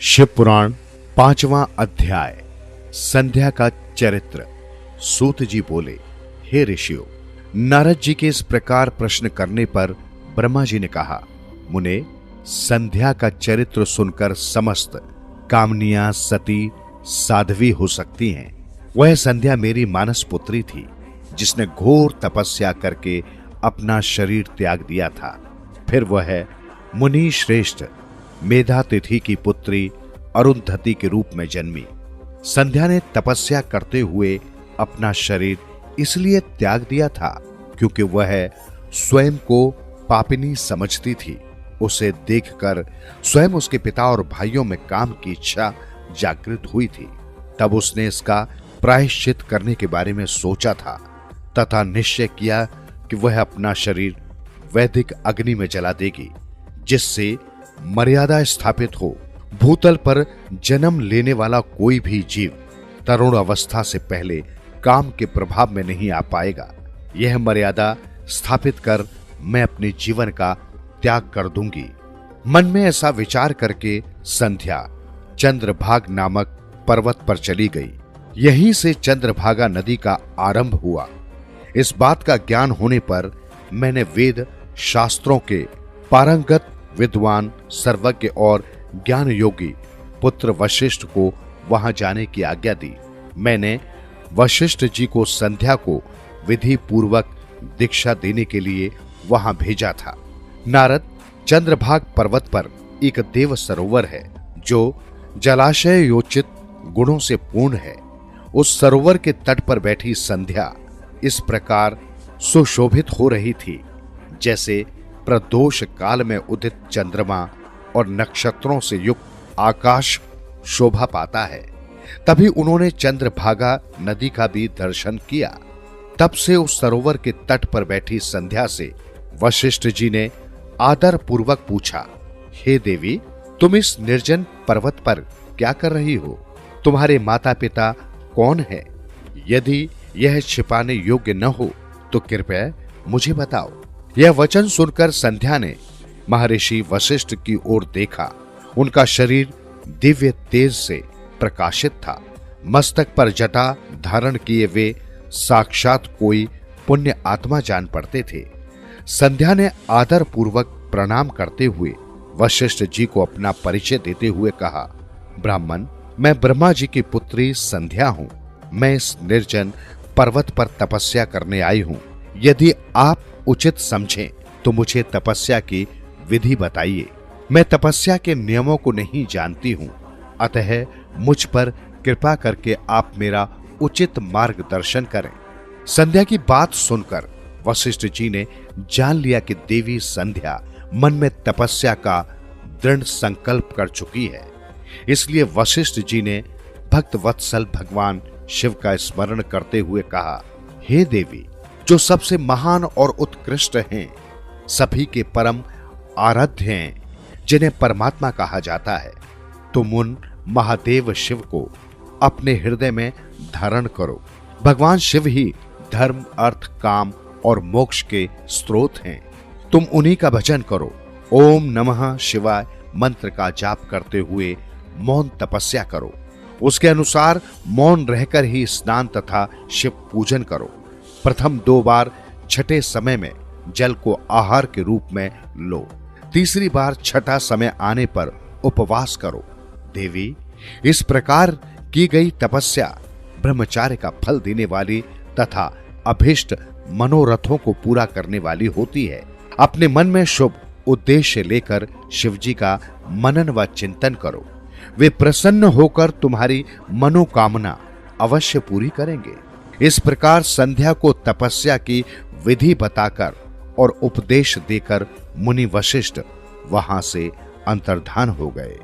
शिव पुराण 5वां अध्याय। संध्या का चरित्र। सूत जी बोले, हे ऋषियों, नारद जी के इस प्रकार प्रश्न करने पर ब्रह्मा जी ने कहा, मुने, संध्या का चरित्र सुनकर समस्त कामनियां सती साध्वी हो सकती हैं। वह संध्या मेरी मानस पुत्री थी, जिसने घोर तपस्या करके अपना शरीर त्याग दिया था। फिर वह मुनि श्रेष्ठ मेधातिथि की पुत्री अरुंधति के रूप में जन्मी। संध्या ने तपस्या करते हुए अपना शरीर इसलिए त्याग दिया था क्योंकि वह स्वयं को पापिनी समझती थी। उसे देखकर स्वयं उसके पिता और भाइयों में काम की इच्छा जागृत हुई थी। तब उसने इसका प्रायश्चित करने के बारे में सोचा था तथा निश्चय किया कि वह अपना शरीर वैदिक अग्नि में जला देगी, जिससे मर्यादा स्थापित हो। भूतल पर जन्म लेने वाला कोई भी जीव तरुण अवस्था से पहले काम के प्रभाव में नहीं आ पाएगा। यह मर्यादा स्थापित कर मैं अपने जीवन का त्याग कर दूंगी। मन में ऐसा विचार करके संध्या चंद्रभाग नामक पर्वत पर चली गई। यहीं से चंद्रभागा नदी का आरंभ हुआ। इस बात का ज्ञान होने पर मैंने वेद शास्त्रों के पारंगत विद्वान, सर्वज्ञ और ज्ञान योगी पुत्र वशिष्ठ को वहां जाने की आज्ञा दी। मैंने वशिष्ठ जी को संध्या को विधि पूर्वक दीक्षा देने के लिए वहां भेजा था। नारद, चंद्रभाग पर्वत पर एक देव सरोवर है जो जलाशय योचित गुणों से पूर्ण है। उस सरोवर के तट पर बैठी संध्या इस प्रकार सुशोभित हो रही थी जैसे प्रदोष काल में उदित चंद्रमा और नक्षत्रों से युक्त आकाश शोभा पाता है। तभी उन्होंने चंद्रभागा नदी का भी दर्शन किया। तब से उस सरोवर के तट पर बैठी संध्या से वशिष्ठ जी ने आदर पूर्वक पूछा, हे देवी, तुम इस निर्जन पर्वत पर क्या कर रही हो? तुम्हारे माता पिता कौन है? यदि यह छिपाने योग्य न हो तो कृपया मुझे बताओ। यह वचन सुनकर संध्या ने महर्षि वशिष्ठ की ओर देखा। उनका शरीर दिव्य तेज से प्रकाशित था। मस्तक पर जटा धारण किए वे साक्षात कोई पुण्य आत्मा जान पड़ते थे। संध्या ने आदर पूर्वक प्रणाम करते हुए वशिष्ठ जी को अपना परिचय देते हुए कहा, ब्राह्मण, मैं ब्रह्मा जी की पुत्री संध्या हूं। मैं इस निर्जन पर्वत पर तपस्या करने आई हूं। यदि आप उचित समझें तो मुझे तपस्या की विधि बताइए। मैं तपस्या के नियमों को नहीं जानती हूं, अतः मुझ पर कृपा करके आप मेरा उचित मार्गदर्शन करें। संध्या की बात सुनकर वशिष्ठ जी ने जान लिया कि देवी संध्या मन में तपस्या का दृढ़ संकल्प कर चुकी है। इसलिए वशिष्ठ जी ने भक्त वत्सल भगवान शिव का स्मरण करते हुए कहा, हे देवी, जो सबसे महान और उत्कृष्ट हैं, सभी के परम आराध्य हैं, जिन्हें परमात्मा कहा जाता है, तुम उन महादेव शिव को अपने हृदय में धारण करो। भगवान शिव ही धर्म, अर्थ, काम और मोक्ष के स्रोत हैं। तुम उन्हीं का भजन करो। ओम नमः शिवाय मंत्र का जाप करते हुए मौन तपस्या करो। उसके अनुसार मौन रहकर ही स्नान तथा शिव पूजन करो। प्रथम 2 बार छठे समय में जल को आहार के रूप में लो। तीसरी बार छठा समय आने पर उपवास करो। देवी, इस प्रकार की गई तपस्या ब्रह्मचार्य का फल देने वाली तथा अभीष्ट मनोरथों को पूरा करने वाली होती है। अपने मन में शुभ उद्देश्य लेकर शिवजी का मनन व चिंतन करो। वे प्रसन्न होकर तुम्हारी मनोकामना अवश्य पूरी करेंगे। इस प्रकार संध्या को तपस्या की विधि बताकर और उपदेश देकर मुनि वशिष्ठ वहां से अंतर्धान हो गए।